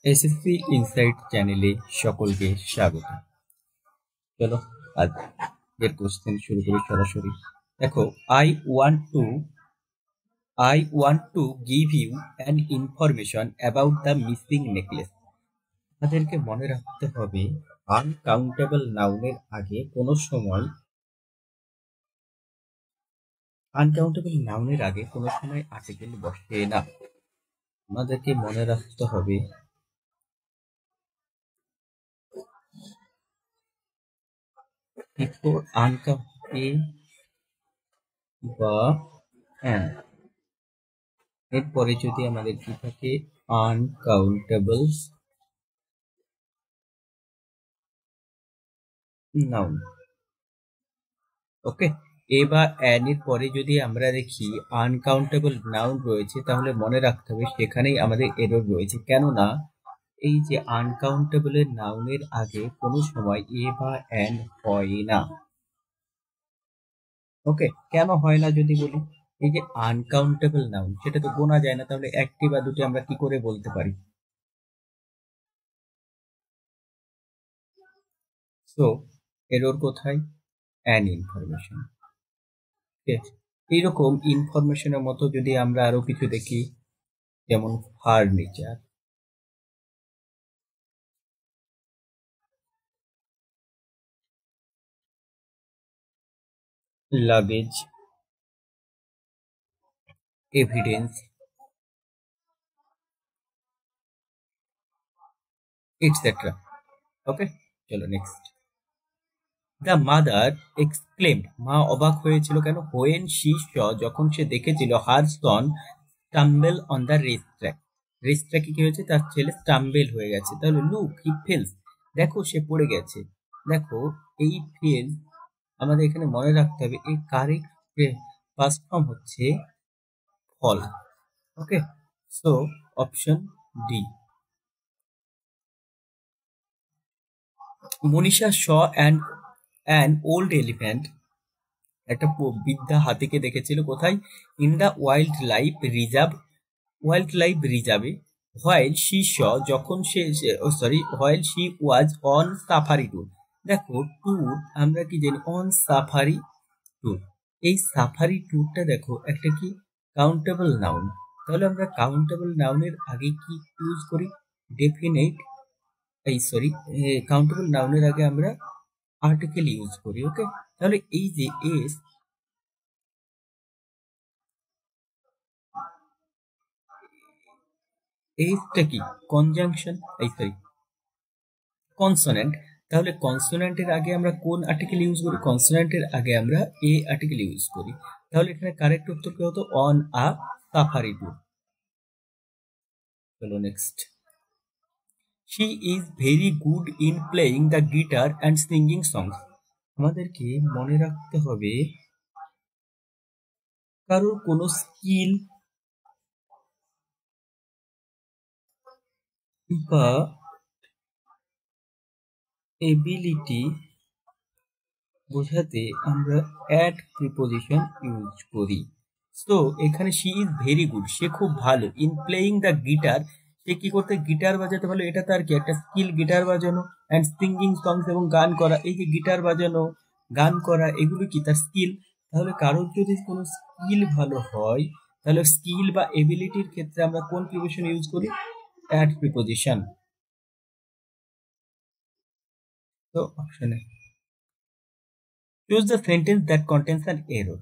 SSC insight চ্যানেলে সকলকে স্বাগত। চলো আজকের কোশ্চেন শুরু করি সরাসরি। দেখো, I want to give you an information about the missing necklace. আমাদেরকে মনে রাখতে হবে আনকাউন্টেবল নাউনের আগে কোনো সময় আর্টিকেল বসে না। আমাদেরকে মনে রাখতে হবে before বা and এরপরে যদি আমাদের কি থাকে আনকাউন্টেবল নাউন। ওকে, এ বা অ্যান এর পরে যদি আমরা দেখি আনকাউন্টেবল নাউন রয়েছে, তাহলে মনে রাখতে হবে সেখানেই আমাদের এরর রয়েছে। কেননা এই যে আনকাউন্টেবলের নাউনের আগে কোনো সময় এ বা অ্যান হয় না। ওকে, কেন হয় না যদি বলি, এই যে আনকাউন্টেবল নাউন সেটা তো গোনা যায় না, তাহলে একটি বা দুটি আমরা কি করে বলতে পারি? সো এরর কোথায়? An information. এইরকম ইনফরমেশনের মতো যদি আমরা আরো কিছু দেখি, যেমন ফার্নিচার, লাগেজ, এভিডেন্স, এটসেট্রা। ওকে, চলো নেক্সট। দ্য মাদার এক্সক্লেমড, মা অবাক হয়েছিল কেন? হোয়েন শি স, যখন সে দেখেছিল her son stumble on the race track. Race ট্র্যাকে কি হয়েছে? তার ছেলে স্টাম্বেল হয়ে গেছে। তাহলে লুক হি ফেলস, দেখো সে পড়ে গেছে। দেখো এই ফেল আমাদের এখানে মনে রাখতে হবে, এই কারেক্ট ফার্স্ট ফর্ম হচ্ছে fall. Okay, so option D. Manisha saw an old elephant, একটা বৃদ্ধা হাতিকে দেখেছিল কোথায়? ইন দ্য ওয়াইল্ড লাইফ রিজার্ভে। হোয়াইল শি স, যখন while she was on safari tour. দেখো ট্যুর আমরা কি জানি? On safari tour. এই সাফারি ট্যুরটা দেখো একটা কি কাউন্টেবল নাউন। তাহলে আমরা কাউন্টেবল নাউনের আগে কি ইউজ করি? ডেফিনেট, কাউন্টেবল নাউনের আগে আমরা আর্টিকেল ইউজ করি। ওকে, তাহলে এই যে এইটা কি কনজাংশন, কনসোনেন্ট। তাহলে কনসোনেন্টের আগে আমরা কোন আর্টিকেল ইউজ করি? কনসোনেন্টের আগে আমরা এ আর্টিকেল ইউজ করি। তাহলে এখানে কারেক্ট উত্তর কি হতো? On a safari tour. চলো next. She is very good in playing the guitar and singing songs. আমাদেরকে মনে রাখতে হবে কারোর কোনো স্কিল বা এবিলিটি বোঝাতে আমরা অ্যাড প্রিপোজিশন ইউজ করি। সো এখানে শি ইজ ভেরি গুড, সে খুব ভালো। ইন প্লেয়িং দ্য গিটার, সে কি করতে? গিটার বাজাতে ভালো, এটা তার কি একটা স্কিল, গিটার বাজানো। অ্যান্ড সিঙ্গিং সংস, এবং গান করা। এই যে গিটার বাজানো, গান করা, এগুলো কি তার স্কিল। তাহলে কারোর যদি কোনো স্কিল ভালো হয়, তাহলে স্কিল বা এবিলিটির ক্ষেত্রে আমরা কোন প্রিপোজিশন ইউজ করি? At preposition. তো অপশনে choose the sentence that contains an error.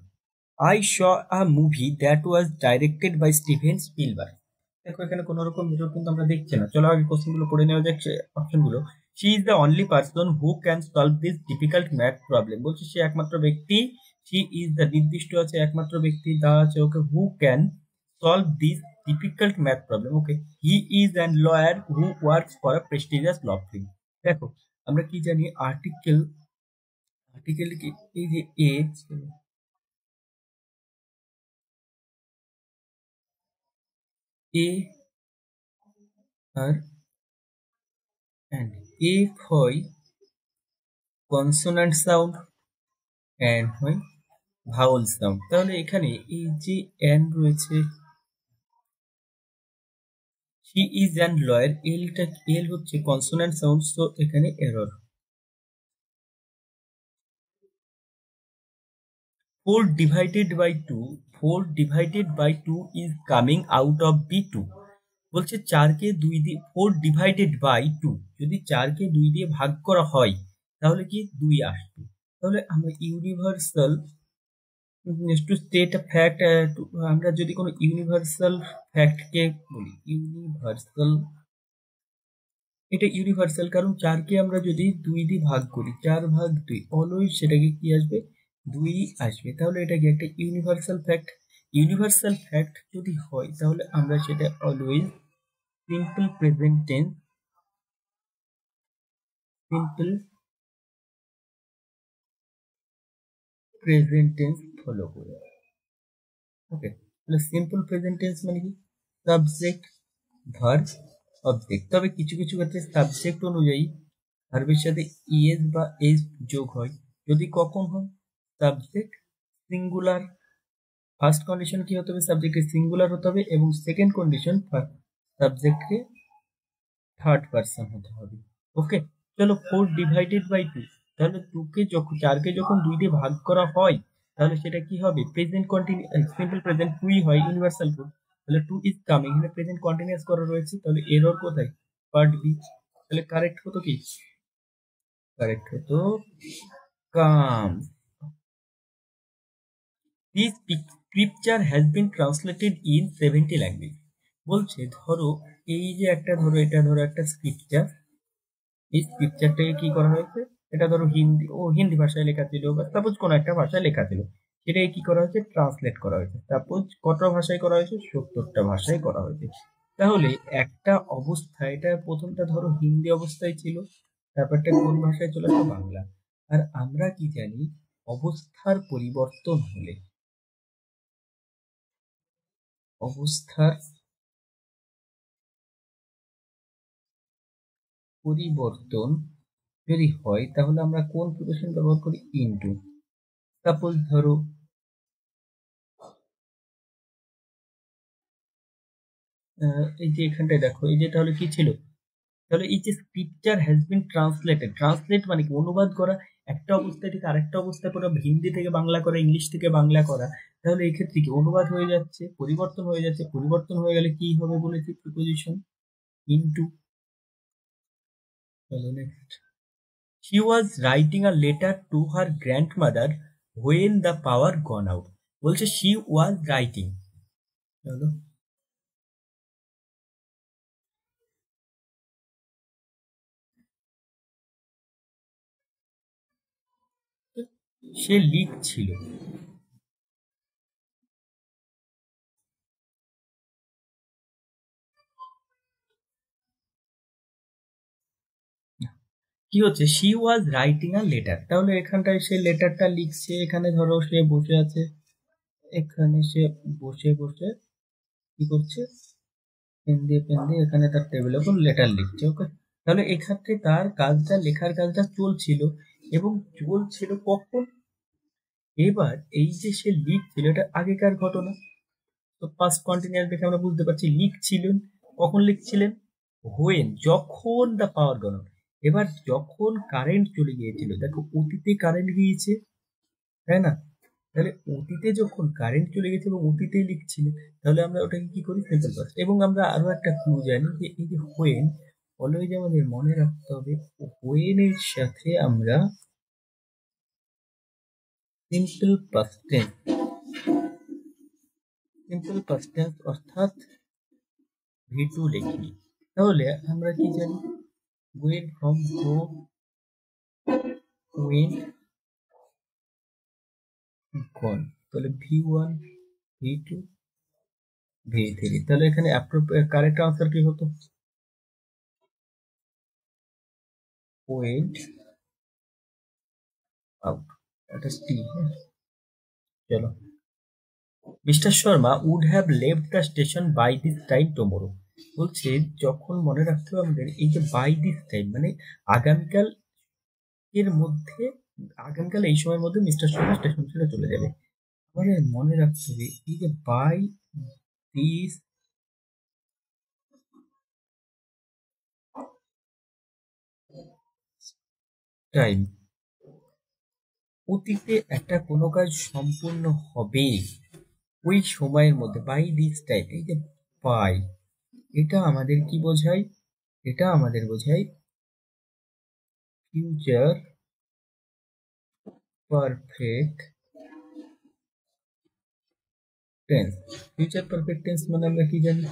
I saw a movie that was directed by Steven Spielberg. দেখো এখানে কোনো রকম এরর কিন্তু আমরা দেখছি না। চলো আগে কোশ্চেনগুলো পড়ে নেওয়া যাক, অপশনগুলো। She is the only person who can solve this difficult math problem. বলছে সে একমাত্র ব্যক্তি। শি ইজ দ্য নির্দিষ্ট আছে, একমাত্র ব্যক্তি দেওয়া আছে। Okay, who can solve this difficult math problem. Okay, he is an lawyer who works for a prestigious law firm. দেখো আমরা কি জানি? আর্টিকেল কি? এই যে এ আর অ্যান্ড এফ হয় কনসোনান্ট সাউন্ড, অ্যান্ড হয় ভাওয়াল সাউন্ড। তাহলে এখানে এই যে অ্যান্ড রয়েছে, he is an lawyer, L হচ্ছে কনসোনেন্ট সাউন্ড, সো এখানে error. 4 divided by 2 is coming out of B2। বলছে 4 কে 2 দিয়ে 4 divided by 2, যদি 4 কে 2 দিয়ে ভাগ করা হয় তাহলে কি 2 আসবে। তাহলে আমরা ইউনিভার্সাল টু স্টেট আ ফ্যাক্ট, আমরা যদি কোনো ইউনিভার্সাল ফ্যাক্টকে বলি ইউনিভার্সাল, এটা ইউনিভার্সাল কারণ 4 কে আমরা যদি 2 দিয়ে ভাগ করি 4/2 অলওয়েজ সেটাকে কি আসবে 2 আসবে। তাহলে এটা কি একটা ইউনিভার্সাল ফ্যাক্ট। ইউনিভার্সাল ফ্যাক্ট যদি হয় তাহলে আমরা সেটা always simple present tense, simple present tense follow করে। ওকে, তাহলে সিম্পল প্রেজেন্ট টেন্স মানে কি সাবজেক্ট ভার্ব অবজেক্ট। তবে কিছু কিছু ক্ষেত্রে সাবজেক্ট অনুযায়ী ভার্বের সাথে ইএস বা এস যোগ হয়। যদি কখন হয় সাবজেক্ট সিঙ্গুলার, ফার্স্ট কন্ডিশন কি হতে হবে সাবজেক্টে সিঙ্গুলার হতে হবে এবং সেকেন্ড কন্ডিশন সাবজেক্টকে থার্ড পারসন হতে হবে। ওকে, চলো 4 divided by 2, তাহলে 4 কে যখন 2 দিয়ে ভাগ করা হয় তাহলে সেটা কি হবে প্রেজেন্ট কন্টিনিউ, সিম্পল প্রেজেন্ট 2ই হয় ইউনিভার্সাল টু। তাহলে 2 ইজ কামিং, এখানে প্রেজেন্ট কন্টিনিউয়াস করা রয়েছে, তাহলে এরর কোথায় পার্ট বি। তাহলে কারেক্ট হতো কি, কারেক্ট হতো come. This scripture has been translated in 70 language. বলছে ধরো এই যে একটা ধরো এটা ধরো একটা স্ক্রিপচার, এই স্ক্রিপচারটাকে কি করা হয়েছে, এটা ধরো হিন্দি ভাষায় লেখা ছিল বা সাপোজ কোনো একটা ভাষায় লেখা ছিল, সেটাকে কি করা হয়েছে ট্রান্সলেট করা হয়েছে। সাপোজ কটা ভাষায় করা হয়েছে 70টা ভাষায় করা হয়েছে। তাহলে একটা অবস্থা, এটা প্রথমটা ধরো হিন্দি অবস্থায় ছিল, তারপরটা কোন ভাষায় চলে আসলো বাংলা। আর আমরা কি জানি অবস্থার পরিবর্তন হলে, অবস্থার পরিবর্তন যদি হয় তাহলে আমরা কোন প্রিপোজিশন ব্যবহার করি ইনটু। সাপোজ ধরো এই যে এখানটায় দেখো এই যে তাহলে কি ছিল, তাহলে এই যে scripture has been translated, translate মানে কি অনুবাদ করা, একটা অবস্থা থেকে আরেকটা অবস্থায় করা, হিন্দি থেকে বাংলা করা, ইংলিশ থেকে বাংলা করা। তাহলে এই ক্ষেত্রে কি অনুবাদ হয়ে যাচ্ছে, পরিবর্তন হয়ে যাচ্ছে, পরিবর্তন হয়ে গেলে কি হবে বলেছি প্রিপোজিশন ইনটু। চলো next. She was writing a letter to her grandmother when the power gone out। বলছে she was writing, চলো সে লিখছিল। কি হচ্ছে she was writing a letter, তাহলে এখানটায় সে লেটারটা লিখছে, এখানে ধরো সে বসে আছে, এখানে সে বসে বসে কি করছে পেন দিয়ে এখানে তার টেবিলের উপর লেটার লিখছে। ওকে, তাহলে এক্ষেত্রে তার কাজটা লেখার কাজটা চলছিল এবং চলছিল কখন, এবার এই যে সে লিখছিল এটা আগেকার ঘটনা, তো পাস্ট কন্টিনিউয়াস দেখে আমরা বুঝতে পারছি লিখছিলেন, কখন লিখছিলেন হোয়েন যখন দা পাওয়ার গন। এবার যখন কারেন্ট চলে গিয়েছিল, দেখো অতীতে কারেন্ট গিয়েছে তাই না, তাহলে অতীতে যখন কারেন্ট চলে গেছে এবং অতীতেই লিখছিল, তাহলে আমরা ওটাকে কি করি সিম্পল পাস্ট। এবং আমরা আরো একটা ক্লু জানি যে এই যে হোয়েন, অলওয়েজ আমাদের মনে রাখতে হবে হোয়েন এর সাথে আমরা simple past tense, simple past tense অর্থাৎ ভি2 লিখি। তাহলে আমরা কি জানি went from go, went, gone, তাহলে v1 v2 v3। তাহলে এখানে কারেক্ট আনসার কি হতো went out, এটা টি। চলো, mister Sharma would have left the station by this time tomorrow. বলছে যখন মনে রাখতে হবে আমাদের এই যে বাই দিস টাইম মানে আগামীকাল এর মধ্যে, আগামীকাল এই সময়ের মধ্যে মিস্টার শর্মা স্টেশন ছেড়ে চলে যাবে। আমাদের মনে রাখতে হবে এই যে বাই দিস টাইম, অতীতে একটা কোনো কাজ সম্পূর্ণ হবে ওই সময়ের মধ্যে, বাই দিস টাইম, এই যে বাই, এটা আমাদের কি বোঝায়? এটা আমাদের বোঝায় future perfect tense. Future perfect tense মানে আমরা কি জানি?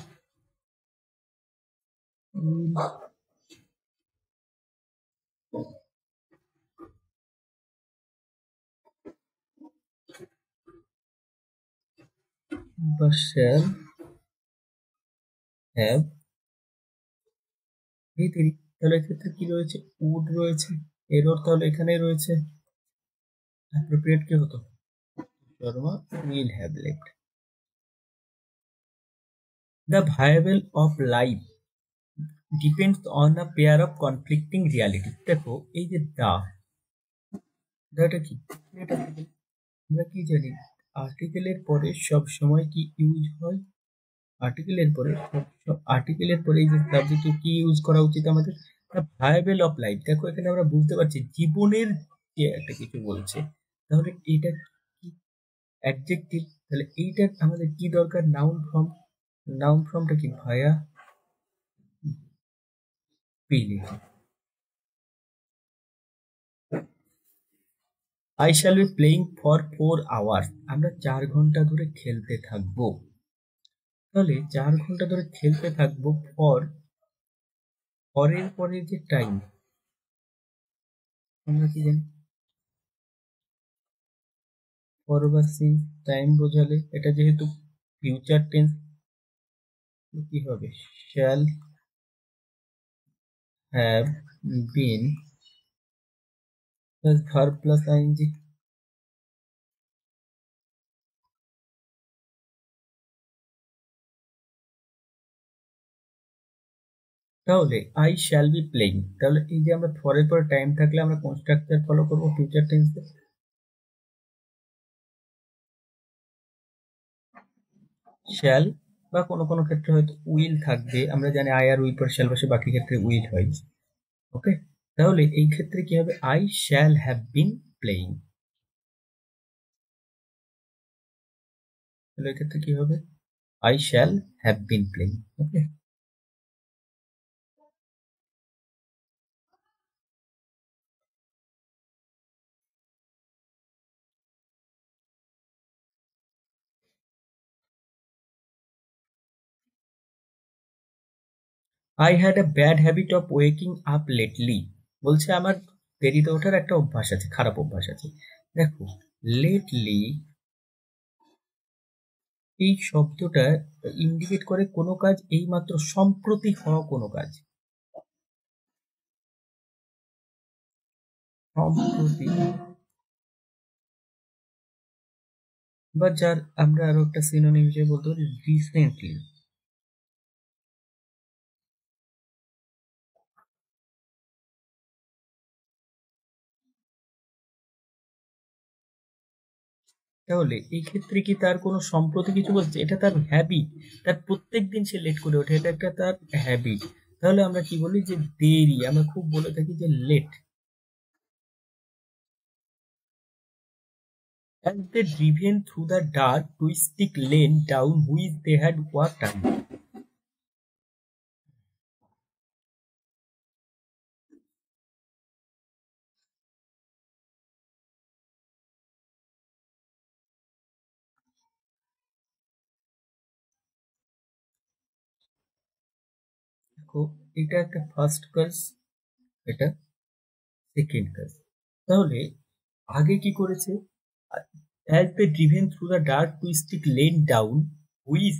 বা শ্যাল হ্যাভ, এই তিরি, তাহলে এক্ষেত্রে কি রয়েছে? উড রয়েছে, এরর তাহলে এখানে রয়েছে, অ্যাপ্রোপ্রিয়েট কি হতো? Sharma will have left. The viable of life depends on a pair of conflicting reality. দেখো এই যে দাটা কি? এটা আমরা কি জানি? আর্টিকেলের পরে সব সময় কি ইউজ হয়? আর্টিকেলের পরে আর্টিকেলের পরে এই যে সাবজেক্টে কি ইউজ করা উচিত আমাদের? Viable of life. দেখো এখানে আমরা বুঝতে পারছি জীবনের যে একটা কিছু বলছে, তাহলে এটা কি? অ্যাডজেক্টিভ। তাহলে এইটার আমাদের কি দরকার? Noun form. নাউন ফর্মটা কি? Viability. I shall be playing for 4 hours। আমরা 4 ঘন্টা ধরে খেলতে থাকবো। তাহলে 4 ঘন্টা ধরে খেলতে থাকবো, ফরের পরে যে টাইম, আমরা কি জানি? ফর বা সিন্স টাইম বোঝালে, এটা যেহেতু ফিউচার টেন্স, কি হবে? Shall have been plus verb plus ING. তাহলে আই শ্যাল বি প্লেইং, তাহলে এই যে আমরা ফরের পরে টাইম থাকলে আমরা কোন স্ট্রাকচার ফলো করবো ফিউচার টেন্সে? শ্যাল, বা কোনো কোনো ক্ষেত্রে হয়তো উইল থাকবে। আমরা জানি আই আর উইল পরে শ্যাল বসে, বাকি ক্ষেত্রে উইল হয়। ওকে, তাহলে এই ক্ষেত্রে কি হবে? I shall have been playing. তাহলে এক্ষেত্রে কি হবে? I shall have been playing. Okay, I had a bad habit of waking up lately. বলছে আমার দেরিতে ওঠার একটা অভ্যাস আছে, খারাপ অভ্যাস আছে। দেখো লেটলি এই শব্দটা ইন্ডিকেট করে কোনো কাজ এইমাত্র সম্প্রতি হওয়া কোনো কাজ, সম্প্রতি, বা যার আমরা আরো একটা সিনোনিম হিসেবে বলতে পারি রিসেন্টলি। তাহলে এই ক্ষেত্রে কি তার কোনো সম্প্রতি কিছু বলছে? এটা তার হ্যাবিট, তার প্রত্যেক দিন সে লেট করে ওঠে, এটা একটা তার হ্যাবিট। তাহলে আমরা কি বলি? যে দেরি। আমরা খুব বলে থাকি যে late. As they driven through the dark twisting lane down which they had walked earlier. দেখো এটা একটা ফার্স্ট কাজ, এটা সেকেন্ড কাজ। তাহলে আগে কি করেছে? As they driven through the dark twisting lane down which,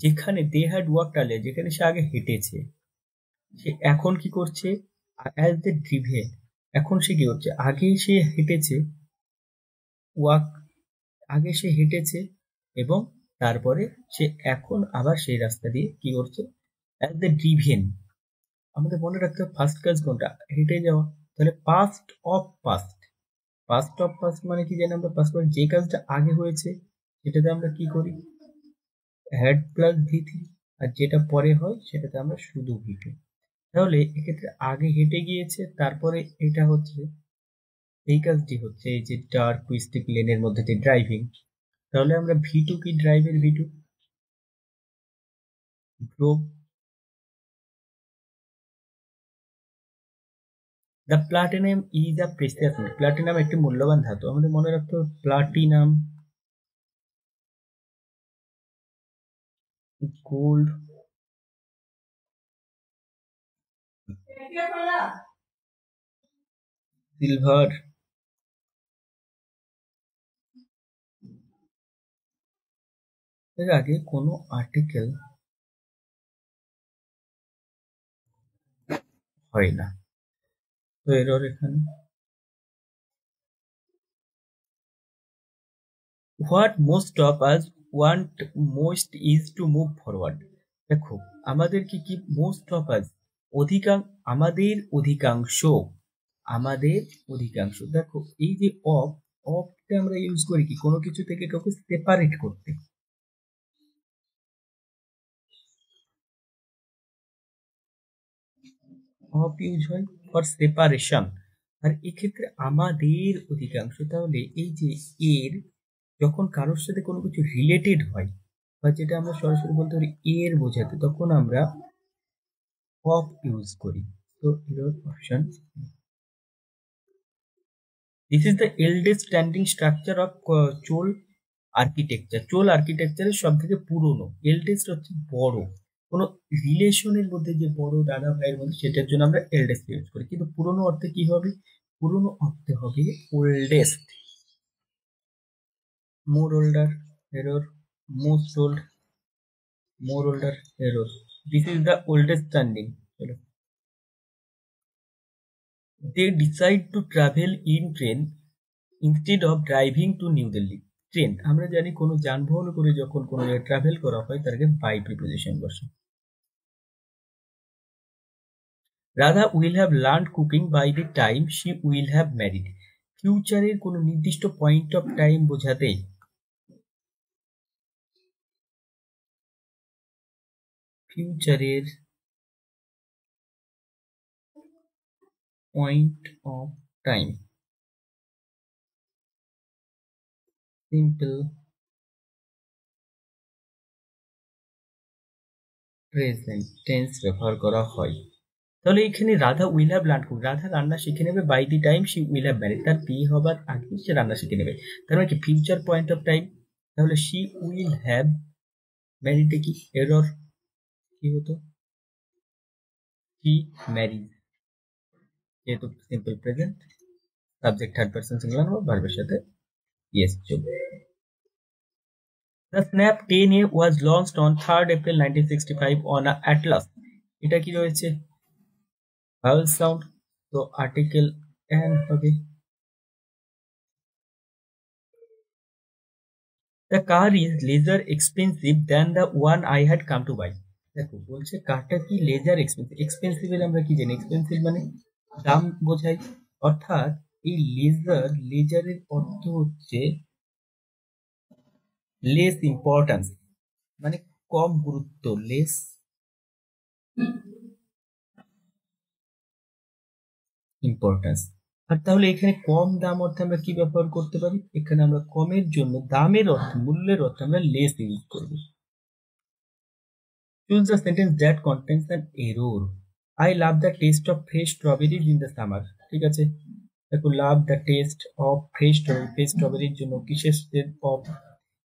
যেখানে they had walked earlier, যেখানে সে আগে হেঁটেছে, সে এখন কি করছে? as they driven, এখন সে কি করছে? আগে সে হেঁটেছে, ওয়াক, আগে সে হেঁটেছে, এবং তারপরে সে এখন আবার সেই রাস্তা দিয়ে কি করছে? as they driven। আমাদের মনে রাখতে হবে ফার্স্ট কাজ কোনটা? হেঁটে যাওয়া। তাহলে past of past, past of past মানে কি জানি? আমরা পাস্ট মানে যে কাজটা আগে হয়েছে সেটাতে আমরা কি করি? হ্যাড প্লাস ভি থ্রি, আর যেটা পরে হয় সেটাতে আমরা শুধু ভি টু। তাহলে এক্ষেত্রে আগে হেঁটে গিয়েছে, তারপরে এটা হচ্ছে এই কাজটি হচ্ছে, এই যে ডার্ক টুইস্টিং লেনের মধ্যে দিয়ে ড্রাইভিং। তাহলে আমরা V2 কি ড্রাইভের V2 drove. The platinum is a precious metal. Platinum একটি মূল্যবান ধাতু, আমাদের মনে রাখতে হবে প্লাটিনাম, গোল্ড, সিলভার। এর আগে কোনো আর্টিকেল হয় না, তো এরর এখানে। What most of us want most is to move forward. দেখো আমাদের কি মোস্ট অফ আস, অধিকাংশ, আমাদের অধিকাংশ। দেখো এই যে অফটা আমরা ইউজ করি কি কোনো কিছু থেকে কাউকে সেপারেট করতে, অফ ইউজ হয় ফর সেপারেশন। আর এক্ষেত্রে আমাদের অধিকাংশ, তাহলে এই যে এর যখন কারোর সাথে কোনো কিছু রিলেটেড হয়, বা যেটা আমরা সরাসরি বলতে পারি এর বোঝাতে, তখন আমরা অফ ইউজ করি। তো এর option, this is the eldest standing structure of Chola architecture. Chola আর্কিটেকচারের সব থেকে পুরনো, এল্ডেস্ট হচ্ছে বড়, কোনো রিলেশনের মধ্যে যে বড় দাদা ভাইয়ের মধ্যে, সেটার জন্য আমরা এল্ডেস্ট ইউজ করি। কিন্তু পুরনো অর্থে কি হবে? পুরনো অর্থে হবে oldest. More older, error, most old, more older, error. This is the oldest standing. চলো, they decide to travel in train instead of driving to New Delhi. Train, আমরা জানি কোনো যানবাহন করে যখন কোনো জায়গায় ট্রাভেল করা হয় তাকে বাই প্রিপোজিশন বসে। Radha will have learn cooking by the time she will have married. ফিউচারের কোনো নির্দিষ্ট পয়েন্ট অফ টাইম বোঝাতে, ফিউচারের point of time, simple present tense ব্যবহার করা হয়। তাহলে এখানে Radha will have learn cook, Radha রান্না শিখে নেবে by the time she will have married, তার বিয়ে হবার আগে সে রান্না শিখে নেবে। তার মানে কি ফিউচার পয়েন্ট অফ টাইম। তাহলে শি উইল হ্যাভ ম্যারিডে কি এরর, কি হতো? শি ম্যারিড, যেহেতু simple present, subject third person singular হবে, ভার্বের সাথে ইয়েস চলবে। The Snap 10A was launched on 3rd April 1965 on a Atlas. এটা কি রয়েছে? vowel sound, তো আর্টিকেল অ্যান হবে। The car is lesser expensive than the one I had come to buy. দেখো বলছে কারটা কি লেজার এক্সপেন্সিভ। এক্সপেন্সিভ এর আমরা কি জানি? এক্সপেন্সিভ মানে দাম বোঝায়। অর্থাৎ এই লেজারের অর্থ হচ্ছে লেস ইম্পর্টেন্স, মানে কম গুরুত্ব, লেস ইম্পর্টেন্স। আর তাহলে এখানে কম দাম অর্থে আমরা কি ব্যবহার করতে পারি? এখানে আমরা কমের জন্য দামের অর্থে, মূল্যের অর্থে আমরা লেস ইউজ করবো। Choose the sentence that contains an error. I love the taste of fresh strawberries in the summer. ঠিক আছে, দেখো love the taste of fresh strawberry, fresh স্ট্রবেরির জন্য কিসের of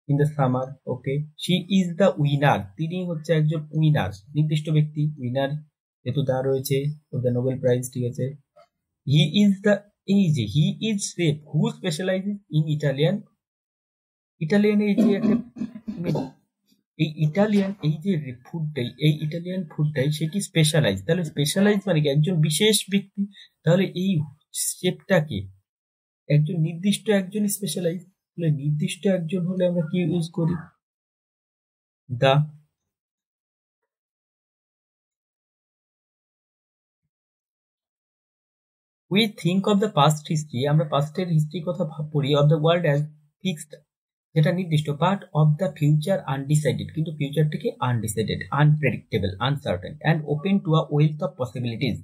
in the summer. Okay, she is the winner, তিনি হচ্ছে একজন winner, নির্দিষ্ট ব্যক্তি উইনার, যেহেতু দা রয়েছে দ্য নোবেল প্রাইজ। ঠিক আছে, হি ইজ দ্য, এই যে he is chef who স্পেশালাইজেস in Italian, Italian এই যে একটা, এই ইটালিয়ান এই যে ফুডটাই, এই ইটালিয়ান ফুডটাই সে কি স্পেশালাইজ। তাহলে স্পেশালাইজ মানে কি একজন বিশেষ ব্যক্তি। তাহলে এই শেফটাকে একজন নির্দিষ্ট একজন স্পেশালাইজ, তাহলে নির্দিষ্ট একজন হলে আমরা কি ইউজ করি? দা। We think of the past history, আমরা পাস্টের হিস্ট্রি কথা পড়ি, of the world as fixed, যেটা নির্দিষ্ট, part of the future undecided, কিন্তু ফিউচারটিকে undecided, unpredictable, uncertain and open to a wealth of possibilities.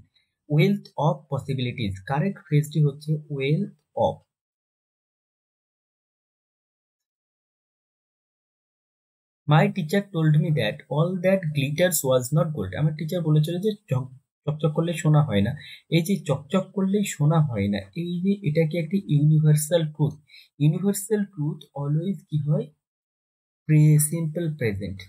Wealth of possibilities, correct ফ্রেজটি হচ্ছে wealth of. My teacher told me that all that glitters was not gold. আমার teacher বলেছিল যে চকচক করলে সোনা হয় না। এই যে চকচক করলেই সোনা হয় না, এই যে এটা কি একটি universal truth. Universal truth always কি হয়, simple present.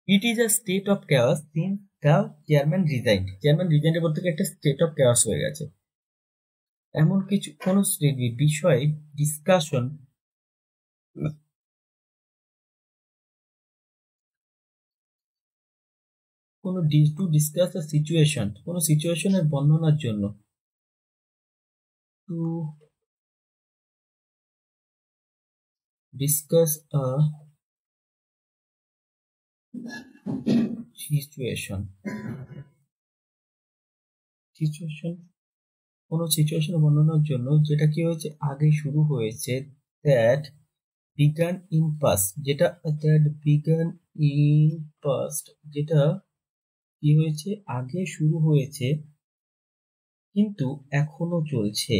It is a state of chaos since the chairman resigned. Chairman রিজাইন্ডের বলতে একটা স্টেট অফ chaos হয়ে গেছে। এমন কিছু কোনো বিষয়ে ডিসকাশন, কোনো টু ডিসকাস আ সিচুয়েশন, কোনো সিচুয়েশনের বর্ণনার জন্য, to discuss a situation, situation কোনো সিচুয়েশন বর্ণনার জন্য যেটা কি হয়েছে, আগে শুরু হয়েছে, দ্যাট বিগান ইন পাস্ট, যেটা দ্যাট বিগান ইন পাস্ট, যেটা কি হয়েছে, আগে শুরু হয়েছে কিন্তু এখনো চলছে।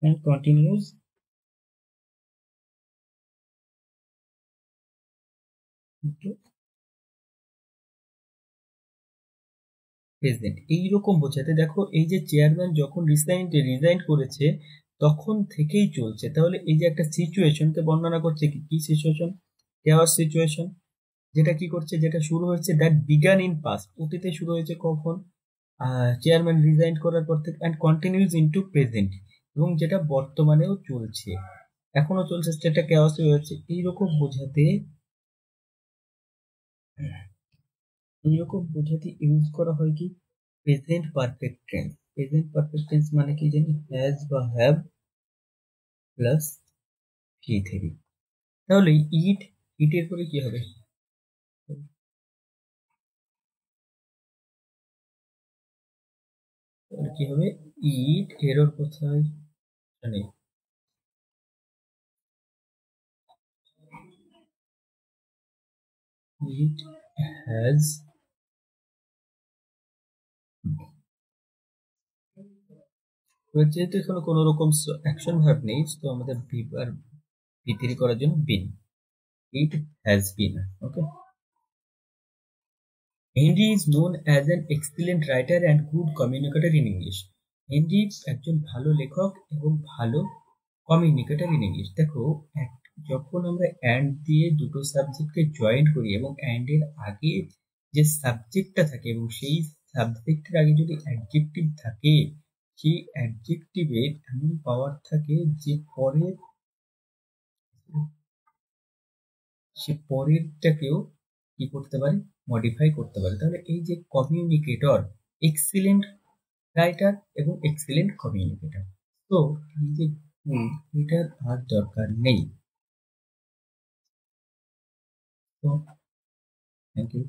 and continues into present. এইরকম বোঝাতে, দেখো এই যে চেয়ারম্যান যখন রিজাইন করেছে তখন থেকেই চলছে। তাহলে এই যে একটা সিচুয়েশনকে বর্ণনা করছে, কি কি সিচুয়েশন, কেওয়াস সিচুয়েশন, যেটা কি করছে, যেটা শুরু হয়েছে দ্যাট বিগান ইন পাস্ট, অতীতে শুরু হয়েছে কখন, চেয়ারম্যান রিজাইন করার পর থেকে, অ্যান্ড কন্টিনিউজ ইনটু প্রেজেন্ট, এবং যেটা বর্তমানেও চলছে, এখনো চলছে, সেটা কেওয়াস হয়েছে। এইরকম বোঝাতে ইউজ করা হয় কি, present perfect tense. Present perfect tense মানে কি জানি, হ্যাজ বা হ্যাভ প্লাস ভি থ্রি। তাহলে ইটের পরে কি হবে, তাহলে কি হবে, ইট এরর কোথায়, মানে ইট হ্যাজ, যেহেতু এখানে কোনো রকম অ্যাকশন ভার্ব নেই, তো আমাদের ভি3 করার জন্য been, it has been. Okay, Henry is known as an excellent writer and good communicator in English. Henry একজন ভালো লেখক এবং ভালো কমিউনিকেটর ইন ইংলিশ। দেখো, যখন আমরা অ্যান্ড দিয়ে দুটো সাবজেক্টকে জয়েন করি এবং অ্যান্ড এর আগে যে সাবজেক্টটা থাকে এবং সেই সাবজেক্টের আগে যদি অ্যাডজেক্টিভ থাকে, সেই অ্যাডজেক্টিভের এমন পাওয়ার থাকে যে সে পরেরটাকেও কি করতে পারে, মডিফাই করতে পারে। তাহলে এই যে কমিউনিকেটর, এক্সিলেন্ট রাইটার এবং এক্সিলেন্ট কমিউনিকেটর, তো এই যে এটার আর দরকার নেই। তো থ্যাংক ইউ।